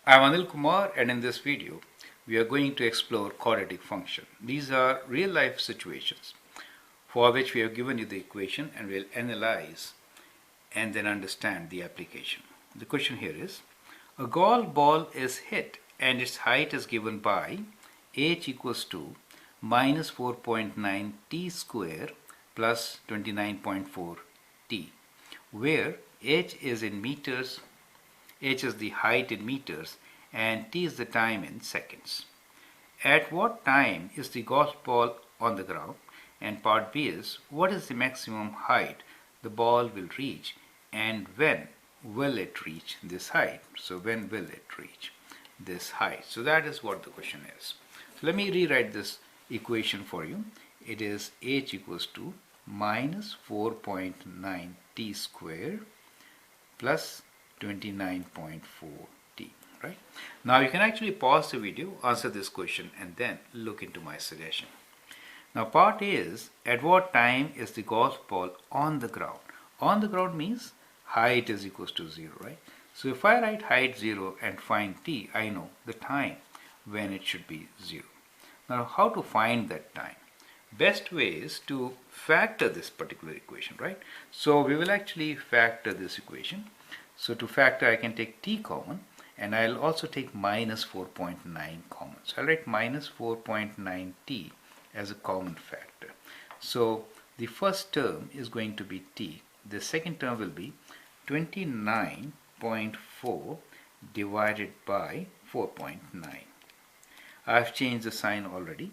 I'm Anil Kumar, and in this video we are going to explore quadratic function. These are real life situations for which we have given you the equation and we'll analyze and then understand the application. The question here is, a golf ball is hit and its height is given by h equals to minus 4.9 t square plus 29.4 t, where h is in meters, h is the height in meters, and t is the time in seconds. At what time is the golf ball on the ground? And part B is, what is the maximum height the ball will reach, and when will it reach this height? So when will it reach this height? So that is what the question is. So let me rewrite this equation for you. It is h equals to minus 4.9 t square plus 29.4 t, right? Now you can actually pause the video, answer this question, and then look into my suggestion. Now part A is, at what time is the golf ball on the ground? On the ground means height is equals to 0, right? So if I write height 0 and find t, I know the time when it should be 0. Now how to find that time? Best way is to factor this particular equation, right? So we will actually factor this equation. So to factor, I can take t common, and I'll also take minus 4.9 common. So I'll write minus 4.9 t as a common factor. So the first term is going to be t. The second term will be 29.4 divided by 4.9. I've changed the sign already.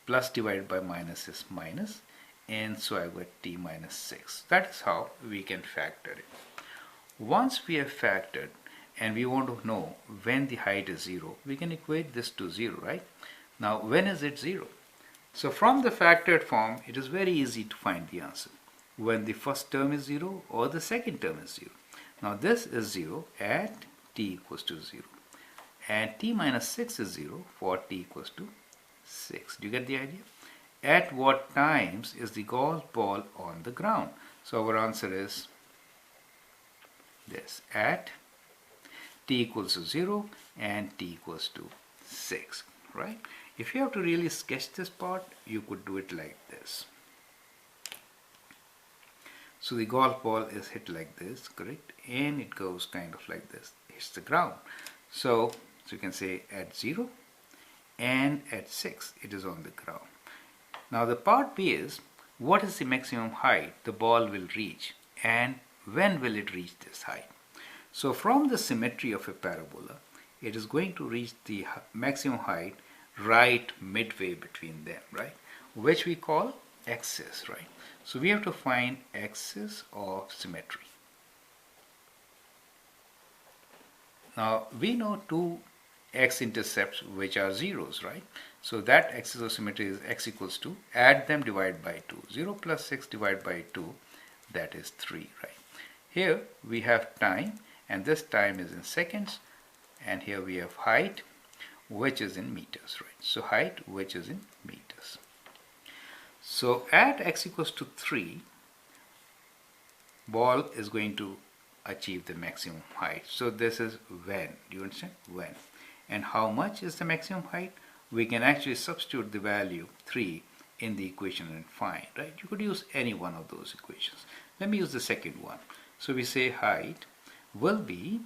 Plus divided by minus is minus, and so I got t minus 6. That is how we can factor it. Once we have factored and we want to know when the height is 0, we can equate this to 0, right? Now when is it 0? So from the factored form, it is very easy to find the answer. When the first term is 0 or the second term is 0. Now this is 0 at t equals to 0. And t minus 6 is 0 for t equals to 6. Do you get the idea? At what times is the golf ball on the ground? So our answer is this, at t equals to 0 and t equals to 6, right? If you have to really sketch this part, you could do it like this. So the golf ball is hit like this, correct? And it goes kind of like this, hits the ground. So you can say at 0 and at 6 it is on the ground. Now the part B is, what is the maximum height the ball will reach, and when will it reach this height? So from the symmetry of a parabola, it is going to reach the maximum height right midway between them, right? Which we call axis, right? So we have to find axis of symmetry. Now we know two x-intercepts which are zeros, right? So that axis of symmetry is x equals to, add them, divide by 2. 0 plus 6 divided by 2, that is 3, right? Here we have time, and this time is in seconds, and here we have height, which is in meters, right? So height, which is in meters. So at x equals to 3, ball is going to achieve the maximum height. So this is when. Do you understand? When. And how much is the maximum height? We can actually substitute the value 3 in the equation and find, right? You could use any one of those equations. Let me use the second one. So we say height will be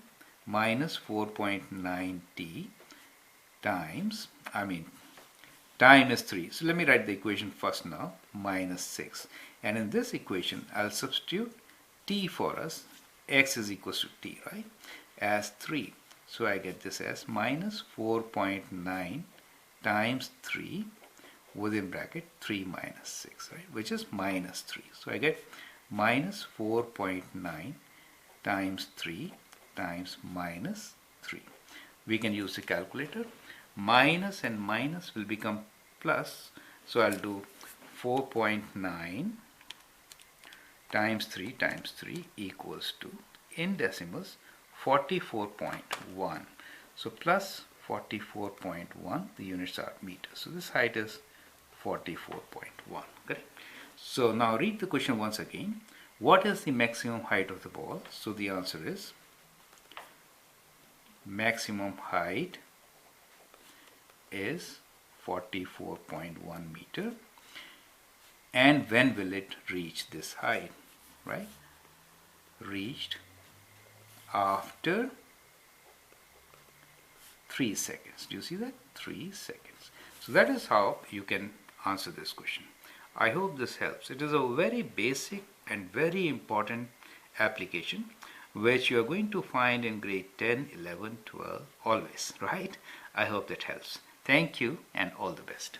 minus 4.9 t times, time is 3. So let me write the equation first now, minus 6. And in this equation, I'll substitute t for us. X is equals to t, right? As 3. So I get this as minus 4.9 times 3 within bracket 3 minus 6, right? Which is minus 3. So I get minus 4.9 times 3 times minus 3. We can use the calculator. Minus and minus will become plus. So I'll do 4.9 times 3 equals to, in decimals, 44.1. So plus 44.1, the units are meters. So this height is 44.1, correct? So now read the question once again. What is the maximum height of the ball? So the answer is maximum height is 44.1 meter, and when will it reach this height, right? Reached after 3 seconds. Do you see that? 3 seconds. So that is how you can answer this question. I hope this helps. It is a very basic and very important application which you are going to find in grade 10, 11, 12 always, right? I hope that helps. Thank you and all the best.